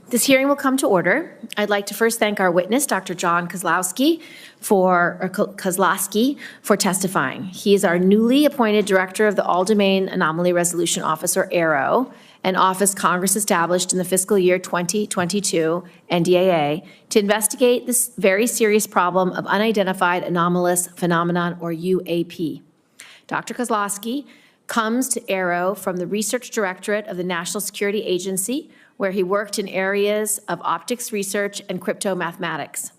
This hearing will come to order. I'd like to first thank our witness, Dr. John Kosloski, for testifying. He is our newly appointed director of the All-Domain Anomaly Resolution Office, or AARO, an office Congress established in the fiscal year 2022 NDAA to investigate this very serious problem of unidentified anomalous phenomenon, or UAP. Dr. Kosloski comes to AARO from the Research Directorate of the National Security Agency, where he worked in areas of optics research and crypto mathematics.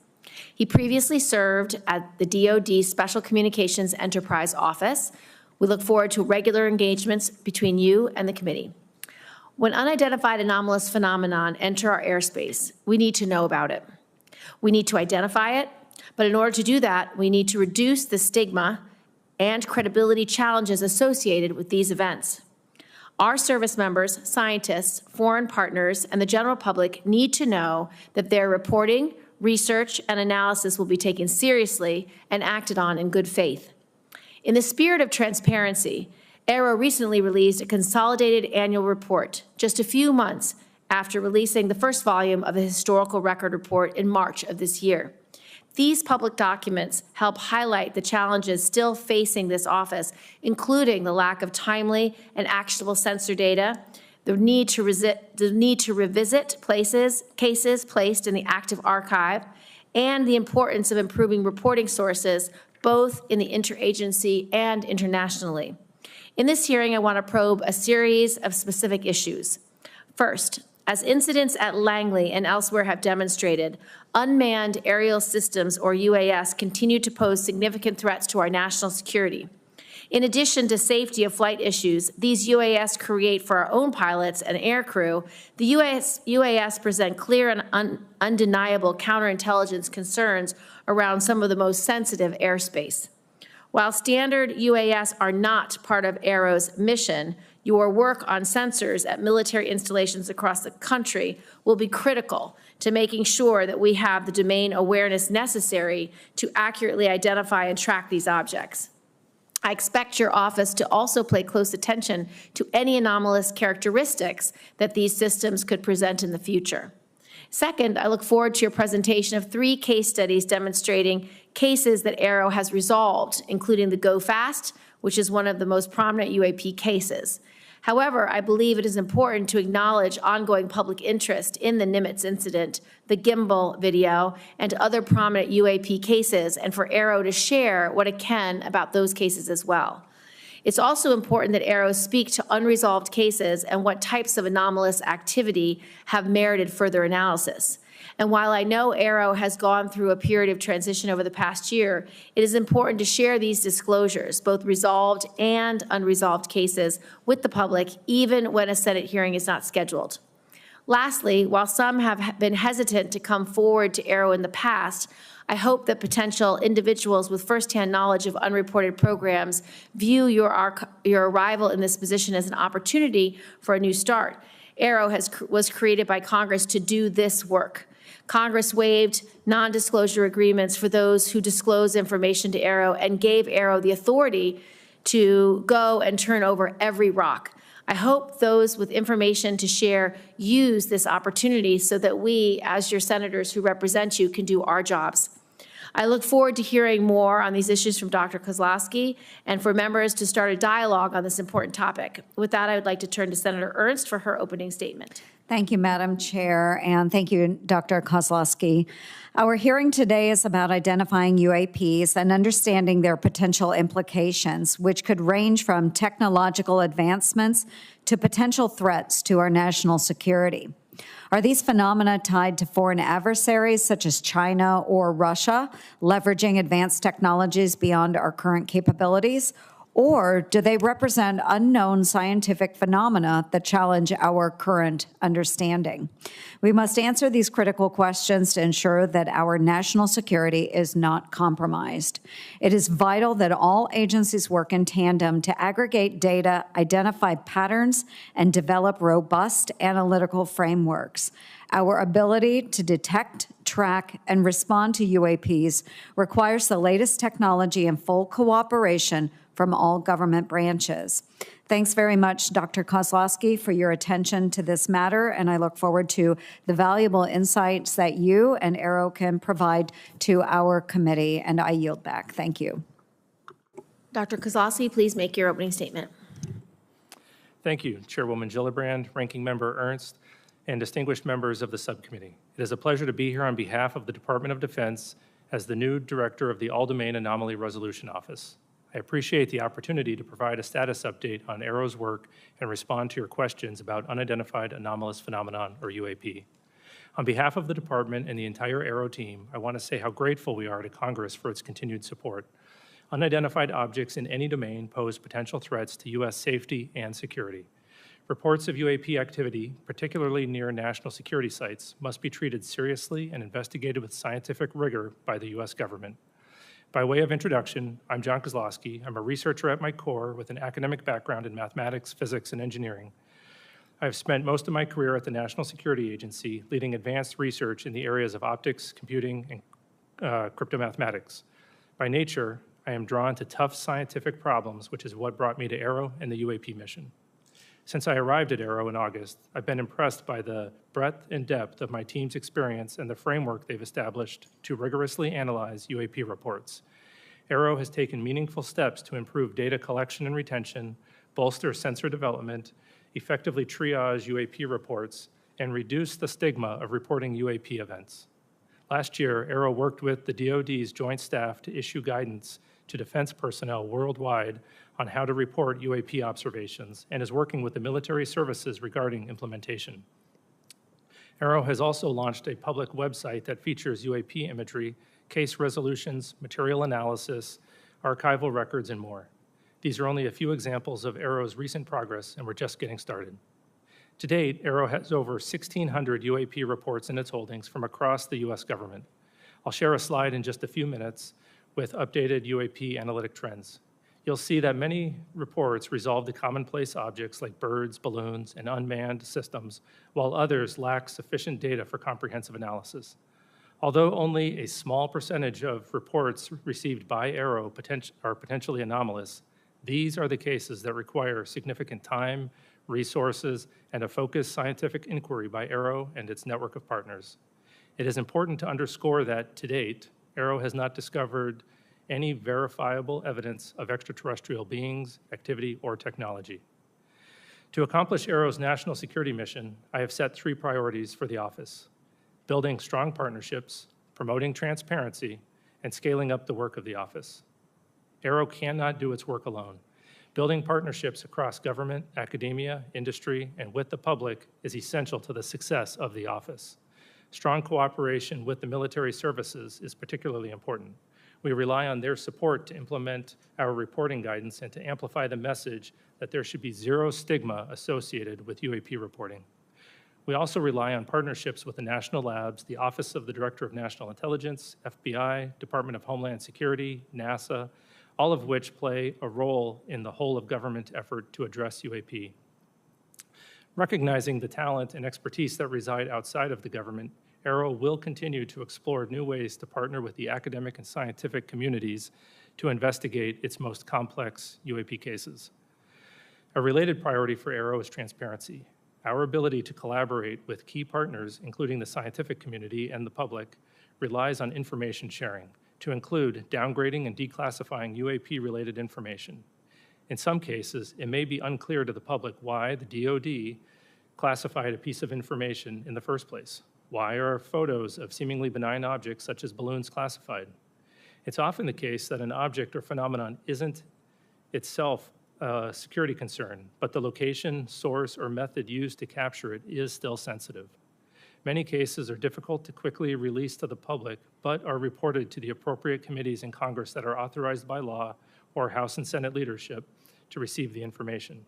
He previously served at the DoD Special Communications Enterprise Office. We look forward to regular engagements between you and the committee. When unidentified anomalous phenomenon enter our airspace, we need to know about it. We need to identify it, but in order to do that, we need to reduce the stigma and credibility challenges associated with these events. Our service members, scientists, foreign partners, and the general public need to know that their reporting, research, and analysis will be taken seriously and acted on in good faith. In the spirit of transparency, AARO recently released a consolidated annual report just a few months after releasing the first volume of a historical record report in March of this year. These public documents help highlight the challenges still facing this office, including the lack of timely and actionable sensor data, the need to revisit cases placed in the active archive, and the importance of improving reporting sources, both in the interagency and internationally. In this hearing, I want to probe a series of specific issues. First, as incidents at Langley and elsewhere have demonstrated, unmanned aerial systems, or UAS, continue to pose significant threats to our national security. In addition to safety of flight issues these UAS create for our own pilots and aircrew, the UAS present clear and undeniable counterintelligence concerns around some of the most sensitive airspace. While standard UAS are not part of AARO's mission, your work on sensors at military installations across the country will be critical to making sure that we have the domain awareness necessary to accurately identify and track these objects. I expect your office to also pay close attention to any anomalous characteristics that these systems could present in the future. Second, I look forward to your presentation of 3 case studies demonstrating cases that AARO has resolved, including the Go Fast, which is one of the most prominent UAP cases. However, I believe it is important to acknowledge ongoing public interest in the Nimitz incident, the gimbal video, and other prominent UAP cases, and for AARO to share what it can about those cases as well. It's also important that AARO speak to unresolved cases and what types of anomalous activity have merited further analysis. And while I know AARO has gone through a period of transition over the past year, it is important to share these disclosures, both resolved and unresolved cases, with the public, even when a Senate hearing is not scheduled. Lastly, while some have been hesitant to come forward to AARO in the past, I hope that potential individuals with firsthand knowledge of unreported programs view your arrival in this position as an opportunity for a new start. AARO was created by Congress to do this work. Congress waived non-disclosure agreements for those who disclose information to AARO and gave AARO the authority to go and turn over every rock. I hope those with information to share use this opportunity so that we, as your senators who represent you, can do our jobs. I look forward to hearing more on these issues from Dr. Kosloski and for members to start a dialogue on this important topic. With that, I would like to turn to Senator Ernst for her opening statement. Thank you, Madam Chair, and thank you, Dr. Kosloski. Our hearing today is about identifying UAPs and understanding their potential implications, which could range from technological advancements to potential threats to our national security. Are these phenomena tied to foreign adversaries such as China or Russia, leveraging advanced technologies beyond our current capabilities? Or do they represent unknown scientific phenomena that challenge our current understanding? We must answer these critical questions to ensure that our national security is not compromised. It is vital that all agencies work in tandem to aggregate data, identify patterns, and develop robust analytical frameworks. Our ability to detect, track, and respond to UAPs requires the latest technology and full cooperation from all government branches. Thanks very much, Dr. Kosloski, for your attention to this matter, and I look forward to the valuable insights that you and AARO can provide to our committee, and I yield back. Thank you. Dr. Kosloski, please make your opening statement. Thank you, Chairwoman Gillibrand, Ranking Member Ernst, and distinguished members of the subcommittee. It is a pleasure to be here on behalf of the Department of Defense as the new director of the All-Domain Anomaly Resolution Office. I appreciate the opportunity to provide a status update on AARO's work and respond to your questions about unidentified anomalous phenomenon, or UAP. On behalf of the department and the entire AARO team, I want to say how grateful we are to Congress for its continued support. Unidentified objects in any domain pose potential threats to U.S. safety and security. Reports of UAP activity, particularly near national security sites, must be treated seriously and investigated with scientific rigor by the U.S. government. By way of introduction, I'm John Kosloski. I'm a researcher at my core with an academic background in mathematics, physics, and engineering. I've spent most of my career at the National Security Agency, leading advanced research in the areas of optics, computing, and cryptomathematics. By nature, I am drawn to tough scientific problems, which is what brought me to AARO and the UAP mission. Since I arrived at AARO in August, I've been impressed by the breadth and depth of my team's experience and the framework they've established to rigorously analyze UAP reports. AARO has taken meaningful steps to improve data collection and retention, bolster sensor development, effectively triage UAP reports, and reduce the stigma of reporting UAP events. Last year, AARO worked with the DoD's Joint Staff to issue guidance to defense personnel worldwide on how to report UAP observations and is working with the military services regarding implementation. AARO has also launched a public website that features UAP imagery, case resolutions, material analysis, archival records, and more. These are only a few examples of AARO's recent progress, and we're just getting started. To date, AARO has over 1,600 UAP reports in its holdings from across the U.S. government. I'll share a slide in just a few minutes with updated UAP analytic trends. You'll see that many reports resolve the commonplace objects like birds, balloons, and unmanned systems, while others lack sufficient data for comprehensive analysis. Although only a small percentage of reports received by AARO are potentially anomalous, these are the cases that require significant time, resources, and a focused scientific inquiry by AARO and its network of partners. It is important to underscore that, to date, AARO has not discovered any verifiable evidence of extraterrestrial beings, activity, or technology. To accomplish AARO's national security mission, I have set 3 priorities for the office: building strong partnerships, promoting transparency, and scaling up the work of the office. AARO cannot do its work alone. Building partnerships across government, academia, industry, and with the public is essential to the success of the office. Strong cooperation with the military services is particularly important. We rely on their support to implement our reporting guidance and to amplify the message that there should be zero stigma associated with UAP reporting. We also rely on partnerships with the national labs, the Office of the Director of National Intelligence, FBI, Department of Homeland Security, NASA, all of which play a role in the whole of government effort to address UAP. Recognizing the talent and expertise that reside outside of the government, AARO will continue to explore new ways to partner with the academic and scientific communities to investigate its most complex UAP cases. A related priority for AARO is transparency. Our ability to collaborate with key partners, including the scientific community and the public, relies on information sharing, to include downgrading and declassifying UAP-related information. In some cases, it may be unclear to the public why the DoD classified a piece of information in the first place. Why are photos of seemingly benign objects such as balloons classified? It's often the case that an object or phenomenon isn't itself a security concern, but the location, source, or method used to capture it is still sensitive. Many cases are difficult to quickly release to the public, but are reported to the appropriate committees in Congress that are authorized by law or House and Senate leadership to receive the information.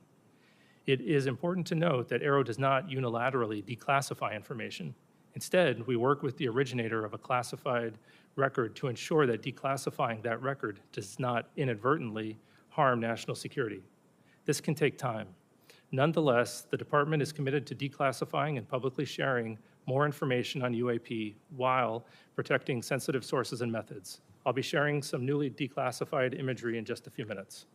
It is important to note that AARO does not unilaterally declassify information. Instead, we work with the originator of a classified record to ensure that declassifying that record does not inadvertently harm national security. This can take time. Nonetheless, the department is committed to declassifying and publicly sharing more information on UAP while protecting sensitive sources and methods. I'll be sharing some newly declassified imagery in just a few minutes.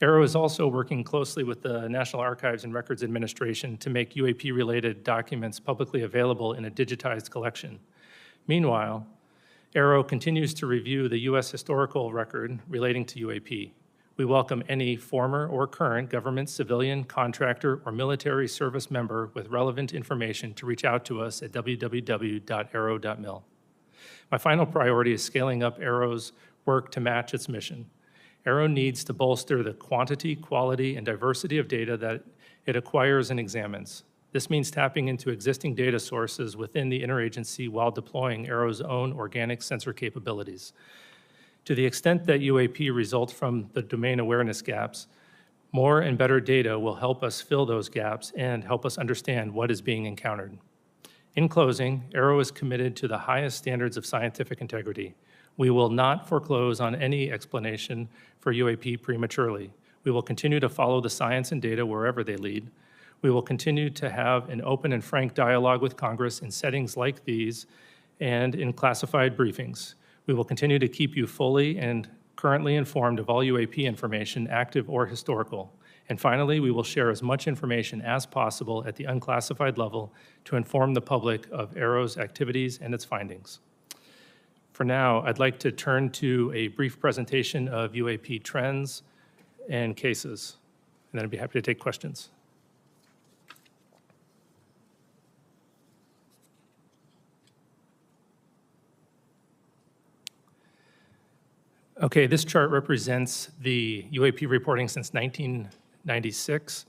AARO is also working closely with the National Archives and Records Administration to make UAP-related documents publicly available in a digitized collection. Meanwhile, AARO continues to review the U.S. historical record relating to UAP. We welcome any former or current government, civilian, contractor, or military service member with relevant information to reach out to us at www.aaro.mil. My final priority is scaling up AARO's work to match its mission. AARO needs to bolster the quantity, quality, and diversity of data that it acquires and examines. This means tapping into existing data sources within the interagency while deploying AARO's own organic sensor capabilities. To the extent that UAP result from the domain awareness gaps, more and better data will help us fill those gaps and help us understand what is being encountered. In closing, AARO is committed to the highest standards of scientific integrity. We will not foreclose on any explanation for UAP prematurely. We will continue to follow the science and data wherever they lead. We will continue to have an open and frank dialogue with Congress in settings like these and in classified briefings. We will continue to keep you fully and currently informed of all UAP information, active or historical. And finally, we will share as much information as possible at the unclassified level to inform the public of AARO's activities and its findings. For now, I'd like to turn to a brief presentation of UAP trends and cases, and then I'd be happy to take questions. Okay, this chart represents the UAP reporting since 1996,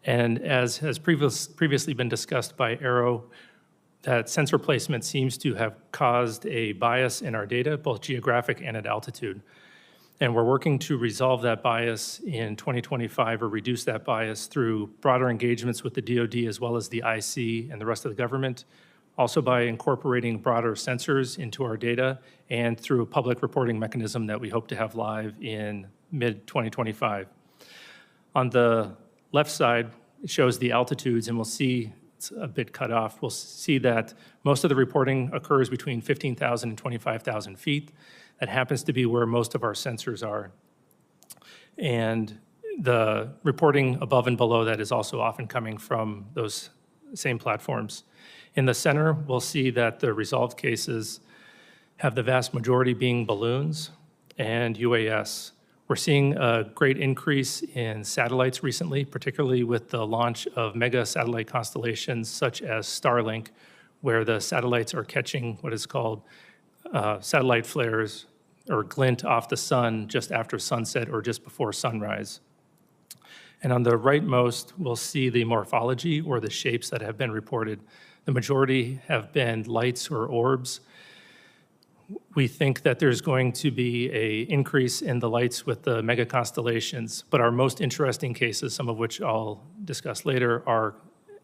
and as has previously been discussed by AARO, that sensor placement seems to have caused a bias in our data, both geographic and at altitude. And we're working to resolve that bias in 2025 or reduce that bias through broader engagements with the DoD as well as the IC and the rest of the government, also by incorporating broader sensors into our data and through a public reporting mechanism that we hope to have live in mid-2025. On the left side, it shows the altitudes, and we'll see it's a bit cut off. We'll see that most of the reporting occurs between 15,000 and 25,000 feet. That happens to be where most of our sensors are. And the reporting above and below that is also often coming from those same platforms. In the center, we'll see that the resolved cases have the vast majority being balloons and UAS. We're seeing a great increase in satellites recently, particularly with the launch of mega satellite constellations such as Starlink, where the satellites are catching what is called satellite flares or glint off the sun just after sunset or just before sunrise. And on the rightmost, we'll see the morphology or the shapes that have been reported. The majority have been lights or orbs. We think that there's going to be an increase in the lights with the mega constellations, but our most interesting cases, some of which I'll discuss later, are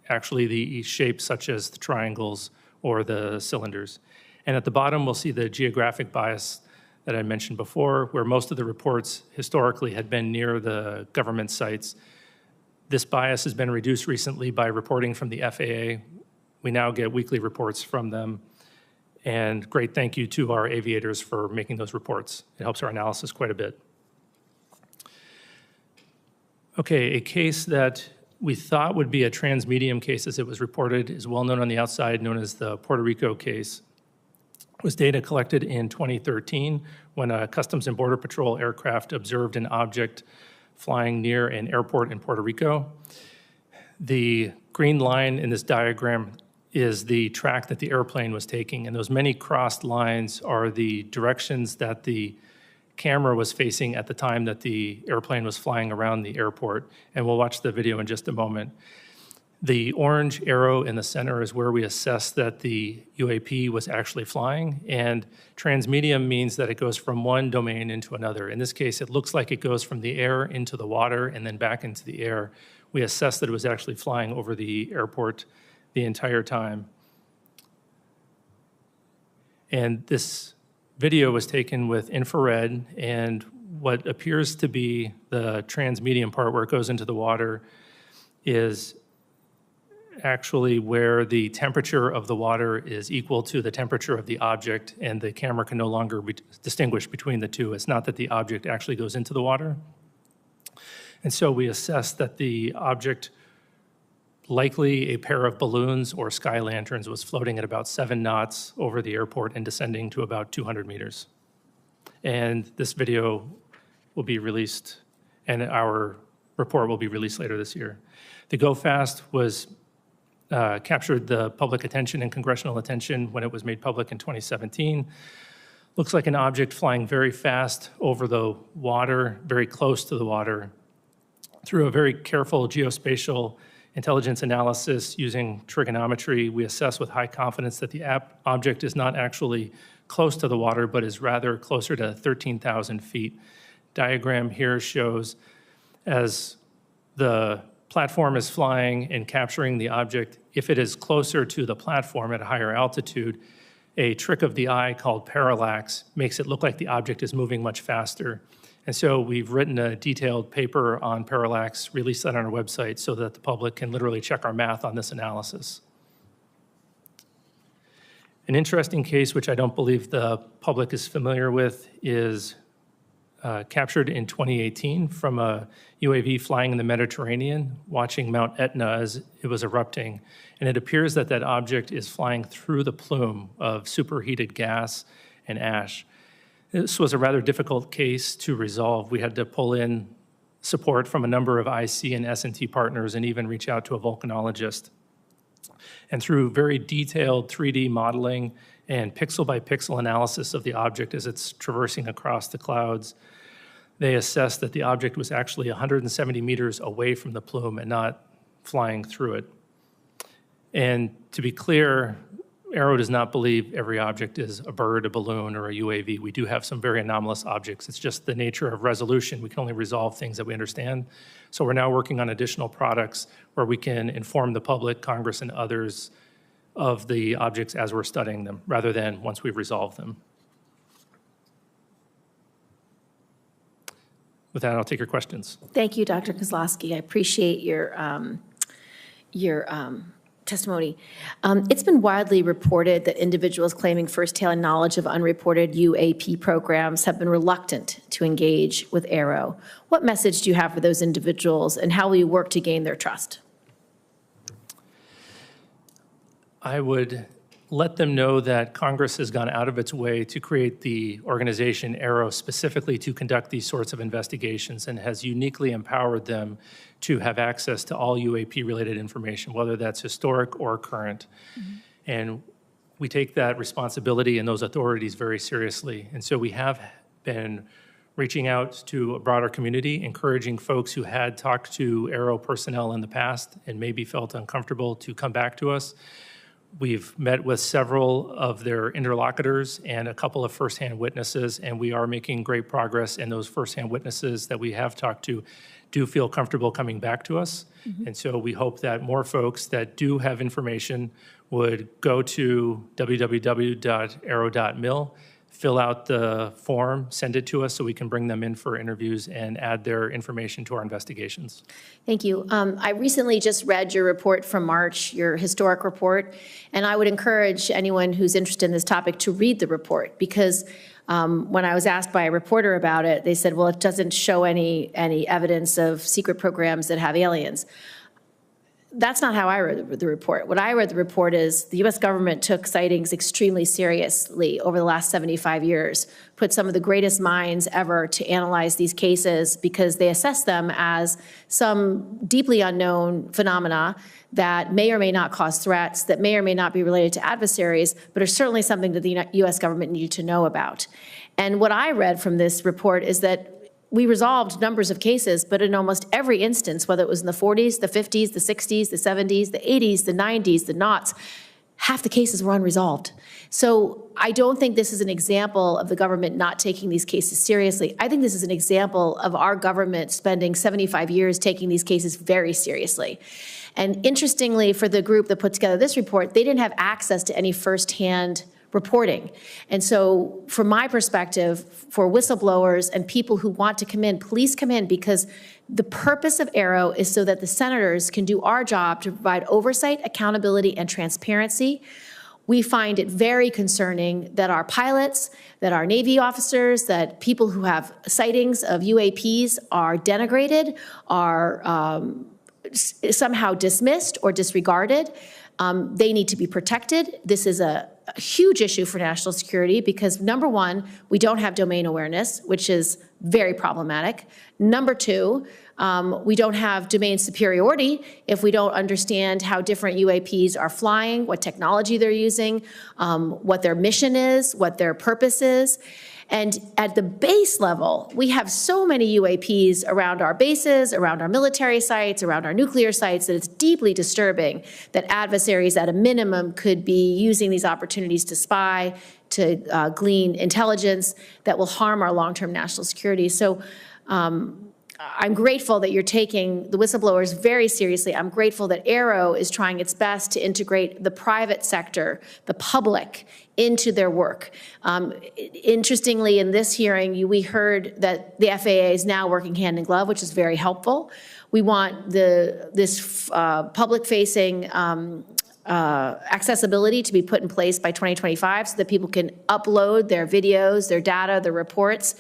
actually the shapes such as the triangles or the cylinders. And at the bottom, we'll see the geographic bias that I mentioned before, where most of the reports historically had been near the government sites. This bias has been reduced recently by reporting from the FAA. We now get weekly reports from them. And great thank you to our aviators for making those reports. It helps our analysis quite a bit. Okay, a case that we thought would be a transmedium case as it was reported is well known on the outside, known as the Puerto Rico case. It was data collected in 2013 when a Customs and Border Patrol aircraft observed an object flying near an airport in Puerto Rico. The green line in this diagram is the track that the airplane was taking, and those many crossed lines are the directions that the camera was facing at the time that the airplane was flying around the airport, and we'll watch the video in just a moment. The orange arrow in the center is where we assess that the UAP was actually flying, and transmedium means that it goes from one domain into another. In this case, it looks like it goes from the air into the water and then back into the air. We assess that it was actually flying over the airport the entire time. And this video was taken with infrared, and what appears to be the transmedium part where it goes into the water is actually where the temperature of the water is equal to the temperature of the object, and the camera can no longer distinguish between the two. It's not that the object actually goes into the water. And so we assessed that the object, likely a pair of balloons or sky lanterns, was floating at about 7 knots over the airport and descending to about 200 meters. And this video will be released, and our report will be released later this year. The Go Fast was captured the public attention and congressional attention when it was made public in 2017. Looks like an object flying very fast over the water, very close to the water. Through a very careful geospatial intelligence analysis using trigonometry, we assess with high confidence that the object is not actually close to the water, but is rather closer to 13,000 feet. Diagram here shows as the platform is flying and capturing the object, if it is closer to the platform at a higher altitude, a trick of the eye called parallax makes it look like the object is moving much faster. And so we've written a detailed paper on parallax, released that on our website so that the public can literally check our math on this analysis. An interesting case, which I don't believe the public is familiar with, is captured in 2018 from a UAV flying in the Mediterranean, watching Mount Etna as it was erupting. And it appears that that object is flying through the plume of superheated gas and ash. This was a rather difficult case to resolve. We had to pull in support from a number of IC and S&T partners and even reach out to a volcanologist. And through very detailed 3D modeling and pixel-by-pixel analysis of the object as it's traversing across the clouds, they assessed that the object was actually 170 meters away from the plume and not flying through it. And to be clear, AARO does not believe every object is a bird, a balloon, or a UAV. We do have some very anomalous objects. It's just the nature of resolution. We can only resolve things that we understand. So we're now working on additional products where we can inform the public, Congress, and others of the objects as we're studying them, rather than once we've resolved them. With that, I'll take your questions. Thank you, Dr. Kosloski. I appreciate your testimony. It's been widely reported that individuals claiming firsthand knowledge of unreported UAP programs have been reluctant to engage with AARO. What message do you have for those individuals, and how will you work to gain their trust? I would let them know that Congress has gone out of its way to create the organization AARO specifically to conduct these sorts of investigations, and has uniquely empowered them to have access to all UAP-related information, whether that's historic or current. Mm-hmm. And we take that responsibility and those authorities very seriously. And so we have been reaching out to a broader community, encouraging folks who had talked to AARO personnel in the past and maybe felt uncomfortable to come back to us. We've met with several of their interlocutors and a couple of firsthand witnesses, and we are making great progress, and those firsthand witnesses that we have talked to do feel comfortable coming back to us. Mm-hmm. And so we hope that more folks that do have information would go to www.aaro.mil, fill out the form, send it to us so we can bring them in for interviews and add their information to our investigations. Thank you. I recently just read your report from March, your historic report, and I would encourage anyone who's interested in this topic to read the report, because when I was asked by a reporter about it, they said, well, it doesn't show any evidence of secret programs that have aliens. That's not how I read the report. What I read the report is the U.S. government took sightings extremely seriously over the last 75 years, put some of the greatest minds ever to analyze these cases because they assess them as some deeply unknown phenomena that may or may not cause threats, that may or may not be related to adversaries, but are certainly something that the U.S. government needed to know about. And what I read from this report is that we resolved numbers of cases, but in almost every instance, whether it was in the 40s, the 50s, the 60s, the 70s, the 80s, the 90s, the noughts, half the cases were unresolved. So I don't think this is an example of the government not taking these cases seriously. I think this is an example of our government spending 75 years taking these cases very seriously. And interestingly, for the group that put together this report, they didn't have access to any firsthand reporting. And so from my perspective, for whistleblowers and people who want to come in, please come in, because the purpose of AARO is so that the senators can do our job to provide oversight, accountability, and transparency. We find it very concerning that our pilots, that our Navy officers, that people who have sightings of UAPs are denigrated, are somehow dismissed or disregarded. They need to be protected. This is a huge issue for national security because, number one, we don't have domain awareness, which is very problematic. Number two, we don't have domain superiority if we don't understand how different UAPs are flying, what technology they're using, what their mission is, what their purpose is. And at the base level, we have so many UAPs around our bases, around our military sites, around our nuclear sites, that it's deeply disturbing that adversaries at a minimum could be using these opportunities to spy, to glean intelligence that will harm our long-term national security. So I'm grateful that you're taking the whistleblowers very seriously. I'm grateful that AARO is trying its best to integrate the private sector, the public, into their work. Interestingly, in this hearing, we heard that the FAA is now working hand in glove, which is very helpful. We want this public-facing accessibility to be put in place by 2025 so that people can upload their videos, their data, their reports.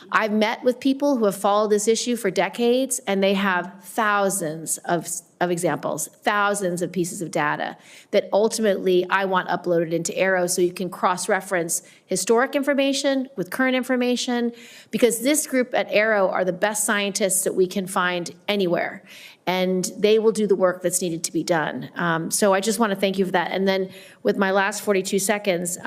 I've met with people who have followed this issue for decades, and they have thousands of examples, thousands of pieces of data that ultimately I want uploaded into AARO so you can cross-reference historic information with current information, because this group at AARO are the best scientists that we can find anywhere, and they will do the work that's needed to be done. So I just want to thank you for that. And then with my last 42 seconds,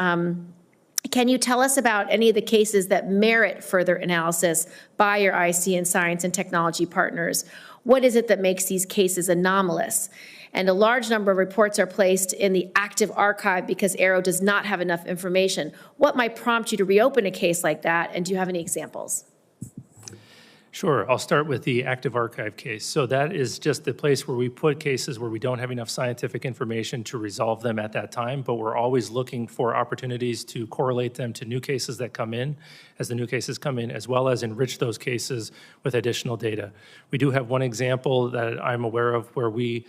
can you tell us about any of the cases that merit further analysis by your IC and science and technology partners? What is it that makes these cases anomalous? And a large number of reports are placed in the active archive because AARO does not have enough information. What might prompt you to reopen a case like that, and do you have any examples? Sure. I'll start with the active archive case. So that is just the place where we put cases where we don't have enough scientific information to resolve them at that time, but we're always looking for opportunities to correlate them to new cases that come in as the new cases come in, as well as enrich those cases with additional data. We do have one example that I'm aware of where we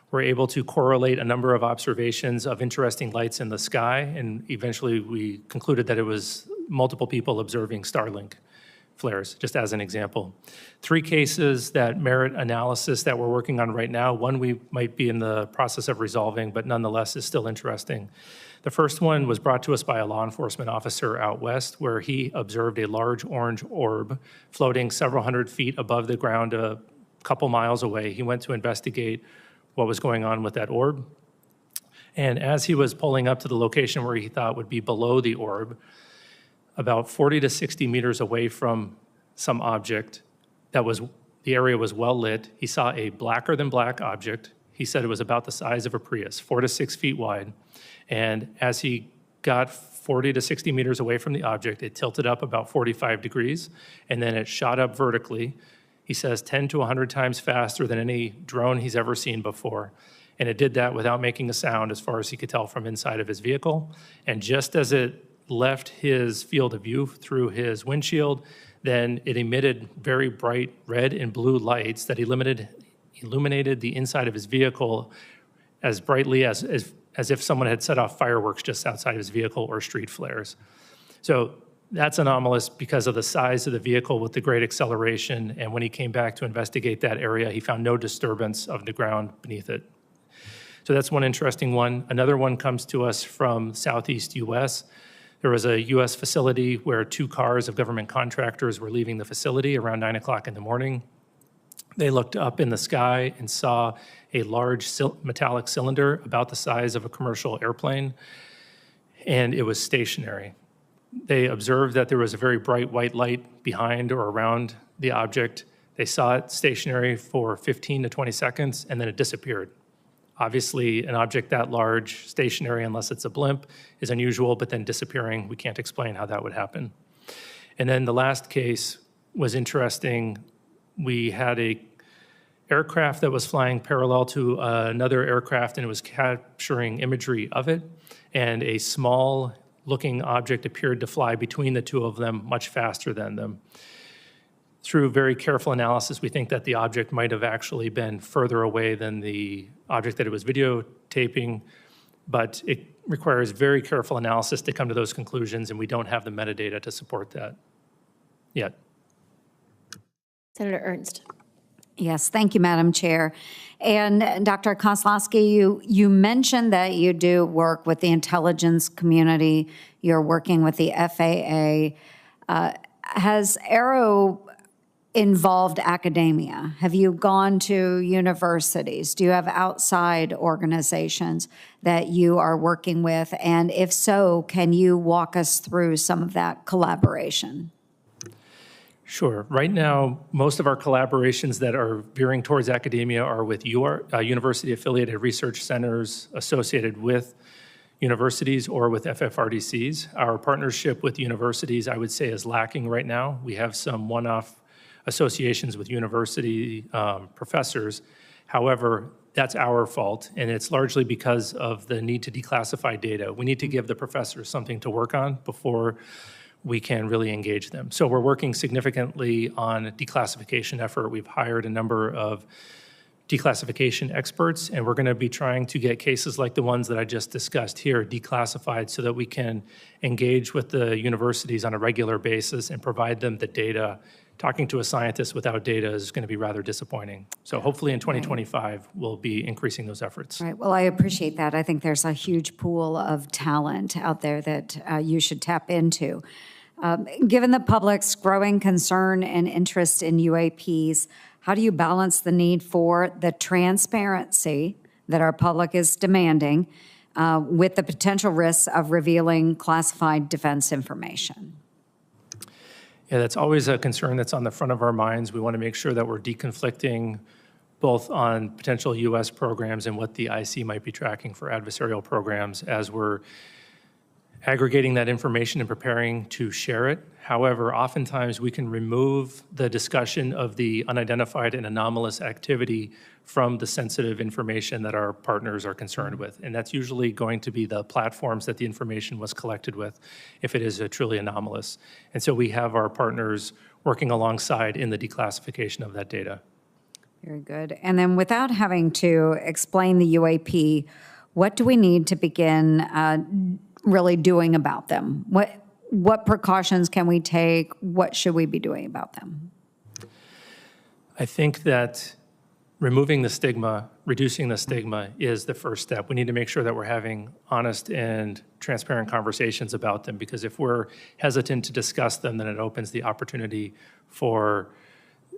were able to correlate a number of observations of interesting lights in the sky, and eventually we concluded that it was multiple people observing Starlink flares, just as an example. 3 cases that merit analysis that we're working on right now. One we might be in the process of resolving, but nonetheless is still interesting. The first one was brought to us by a law enforcement officer out west, where he observed a large orange orb floating several hundred feet above the ground a couple miles away. He went to investigate what was going on with that orb. And as he was pulling up to the location where he thought would be below the orb, about 40 to 60 meters away from some object the area was well lit, he saw a blacker than black object. He said it was about the size of a Prius, 4 to 6 feet wide. And as he got 40 to 60 meters away from the object, it tilted up about 45 degrees, and then it shot up vertically. He says 10 to 100 times faster than any drone he's ever seen before. And it did that without making a sound, as far as he could tell from inside of his vehicle. And just as it left his field of view through his windshield, then it emitted very bright red and blue lights that illuminated the inside of his vehicle as brightly as if someone had set off fireworks just outside of his vehicle, or street flares. So that's anomalous because of the size of the vehicle with the great acceleration, and when he came back to investigate that area, he found no disturbance of the ground beneath it. So that's one interesting one. Another one comes to us from Southeast US. There was a U.S. facility where 2 cars of government contractors were leaving the facility around 9 o'clock in the morning. They looked up in the sky and saw a large metallic cylinder about the size of a commercial airplane, and it was stationary. They observed that there was a very bright white light behind or around the object. They saw it stationary for 15 to 20 seconds, and then it disappeared. Obviously, an object that large, stationary, unless it's a blimp, is unusual, but then disappearing, we can't explain how that would happen. And then the last case was interesting. We had a aircraft that was flying parallel to another aircraft, and it was capturing imagery of it, and a small-looking object appeared to fly between the 2 of them much faster than them. Through very careful analysis, we think that the object might have actually been further away than the object that it was videotaping, but it requires very careful analysis to come to those conclusions, and we don't have the metadata to support that yet. Senator Ernst. Yes, thank you, Madam Chair. And Dr. Kosloski, you mentioned that you do work with the intelligence community. You're working with the FAA. Has AARO involved academia? Have you gone to universities? Do you have outside organizations that you are working with? And if so, can you walk us through some of that collaboration? Sure. Right now, most of our collaborations that are veering towards academia are with university-affiliated research centers associated with universities or with FFRDCs. Our partnership with universities, I would say, is lacking right now. We have some one-off associations with university professors. However, that's our fault, and it's largely because of the need to declassify data. We need to give the professors something to work on before we can really engage them. So we're working significantly on a declassification effort. We've hired a number of declassification experts, and we're going to be trying to get cases like the ones that I just discussed here declassified so that we can engage with the universities on a regular basis and provide them the data. Talking to a scientist without data is going to be rather disappointing. So hopefully in 2025, we'll be increasing those efforts. Right. Well, I appreciate that. I think there's a huge pool of talent out there that you should tap into. Given the public's growing concern and interest in UAPs, how do you balance the need for the transparency that our public is demanding with the potential risks of revealing classified defense information? Yeah, that's always a concern that's on the front of our minds. We want to make sure that we're deconflicting both on potential U.S. programs and what the IC might be tracking for adversarial programs as we're aggregating that information and preparing to share it. However, oftentimes we can remove the discussion of the unidentified and anomalous activity from the sensitive information that our partners are concerned with. And that's usually going to be the platforms that the information was collected with if it is truly anomalous. And so we have our partners working alongside in the declassification of that data. Very good. And then without having to explain the UAP, what do we need to begin really doing about them? What precautions can we take? What should we be doing about them? I think that removing the stigma, reducing the stigma is the first step. We need to make sure that we're having honest and transparent conversations about them, because if we're hesitant to discuss them, then it opens the opportunity for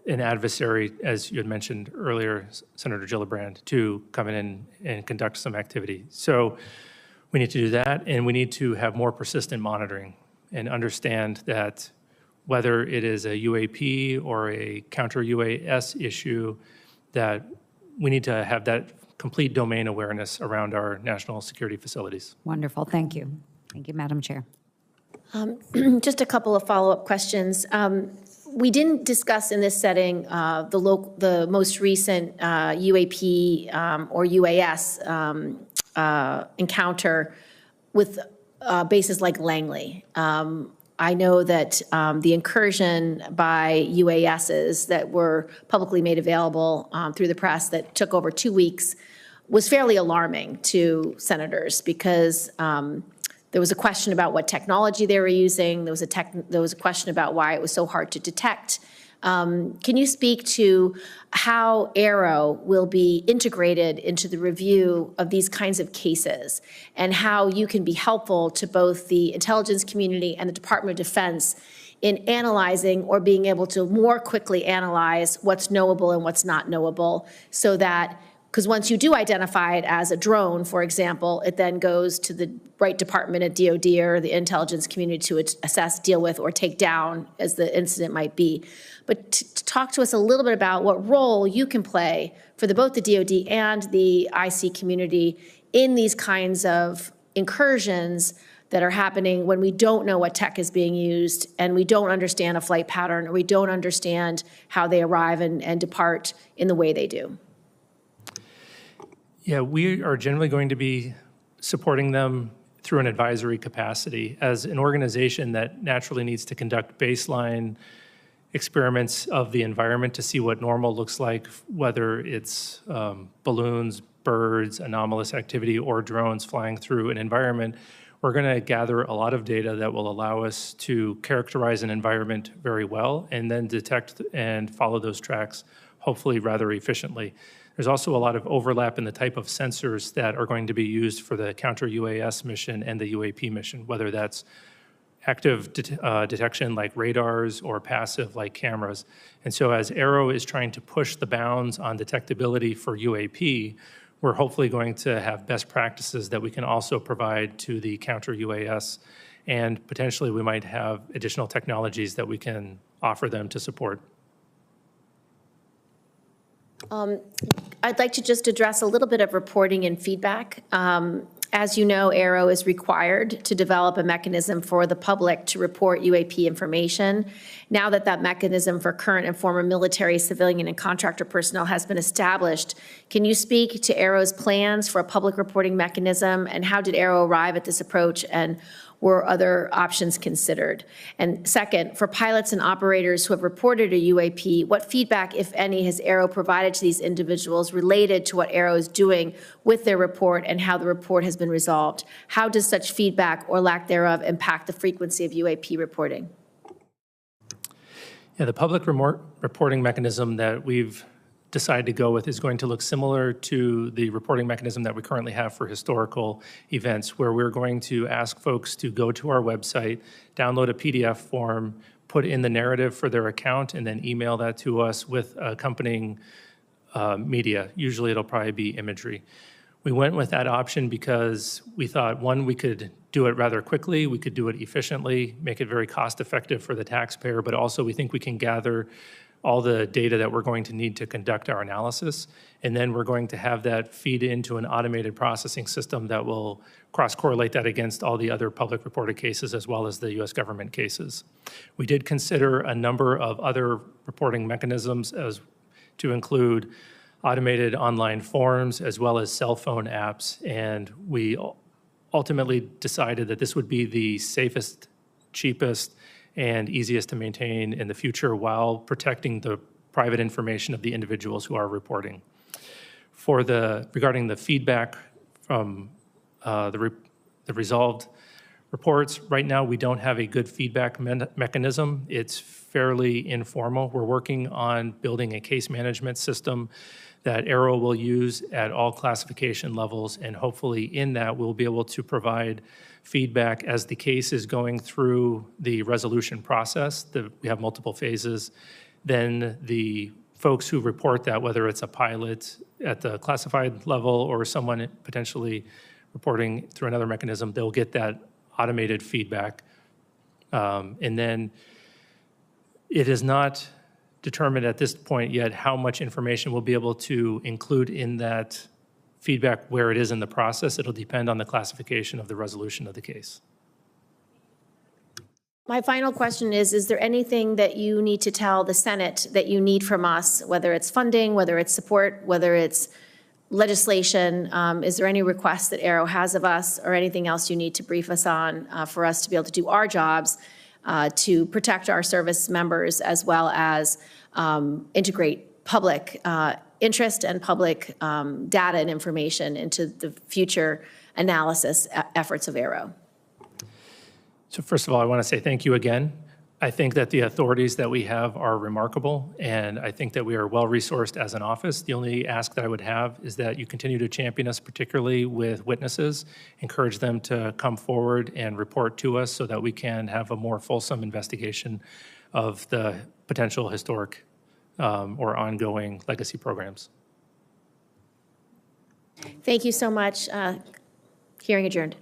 an adversary, as you had mentioned earlier, Senator Gillibrand, to come in and conduct some activity. So we need to do that, and we need to have more persistent monitoring and understand that whether it is a UAP or a counter-UAS issue, that we need to have that complete domain awareness around our national security facilities. Wonderful. Thank you. Thank you, Madam Chair. Just a couple of follow-up questions. We didn't discuss in this setting the most recent UAP or UAS encounter with bases like Langley. I know that the incursion by UASs that were publicly made available through the press that took over 2 weeks was fairly alarming to senators because there was a question about what technology they were using. There was a question about why it was so hard to detect. Can you speak to how AARO will be integrated into the review of these kinds of cases and how you can be helpful to both the intelligence community and the Department of Defense in analyzing or being able to more quickly analyze what's knowable and what's not knowable, so that, because once you do identify it as a drone, for example, it then goes to the right department at DOD or the intelligence community to assess, deal with, or take down as the incident might be. But to talk to us a little bit about what role you can play for both the DOD and the IC community in these kinds of incursions that are happening when we don't know what tech is being used and we don't understand a flight pattern or we don't understand how they arrive and depart in the way they do. Yeah, we are generally going to be supporting them through an advisory capacity as an organization that naturally needs to conduct baseline experiments of the environment to see what normal looks like, whether it's balloons, birds, anomalous activity, or drones flying through an environment, we're going to gather a lot of data that will allow us to characterize an environment very well and then detect and follow those tracks, hopefully rather efficiently. There's also a lot of overlap in the type of sensors that are going to be used for the counter-UAS mission and the UAP mission, whether that's active detection like radars or passive like cameras. And so as AARO is trying to push the bounds on detectability for UAP, we're hopefully going to have best practices that we can also provide to the counter-UAS, and potentially we might have additional technologies that we can offer them to support. I'd like to just address a little bit of reporting and feedback. As you know, AARO is required to develop a mechanism for the public to report UAP information. Now that that mechanism for current and former military, civilian, and contractor personnel has been established, can you speak to AARO's plans for a public reporting mechanism, and how did AARO arrive at this approach, and were other options considered? And second, for pilots and operators who have reported a UAP, what feedback, if any, has AARO provided to these individuals related to what AARO is doing with their report and how the report has been resolved? How does such feedback or lack thereof impact the frequency of UAP reporting? Yeah, the public reporting mechanism that we've decided to go with is going to look similar to the reporting mechanism that we currently have for historical events, where we're going to ask folks to go to our website, download a PDF form, put in the narrative for their account, and then email that to us with accompanying media. Usually it'll probably be imagery. We went with that option because we thought, one, we could do it rather quickly, we could do it efficiently, make it very cost-effective for the taxpayer, but also we think we can gather all the data that we're going to need to conduct our analysis, and then we're going to have that feed into an automated processing system that will cross-correlate that against all the other public reported cases as well as the U.S. government cases. We did consider a number of other reporting mechanisms as to include automated online forms as well as cell phone apps, and we ultimately decided that this would be the safest, cheapest, and easiest to maintain in the future while protecting the private information of the individuals who are reporting. Regarding the feedback from the resolved reports, right now we don't have a good feedback mechanism. It's fairly informal. We're working on building a case management system that AARO will use at all classification levels, and hopefully in that we'll be able to provide feedback as the case is going through the resolution process. We have multiple phases. Then the folks who report that, whether it's a pilot at the classified level or someone potentially reporting through another mechanism, they'll get that automated feedback. And then it is not determined at this point yet how much information we'll be able to include in that feedback where it is in the process. It'll depend on the classification of the resolution of the case. My final question is there anything that you need to tell the Senate that you need from us, whether it's funding, whether it's support, whether it's legislation? Is there any requests that AARO has of us or anything else you need to brief us on for us to be able to do our jobs to protect our service members as well as integrate public interest and public data and information into the future analysis efforts of AARO? So first of all, I want to say thank you again. I think that the authorities that we have are remarkable, and I think that we are well-resourced as an office. The only ask that I would have is that you continue to champion us, particularly with witnesses, encourage them to come forward and report to us so that we can have a more fulsome investigation of the potential historic or ongoing legacy programs. Thank you so much. Hearing adjourned.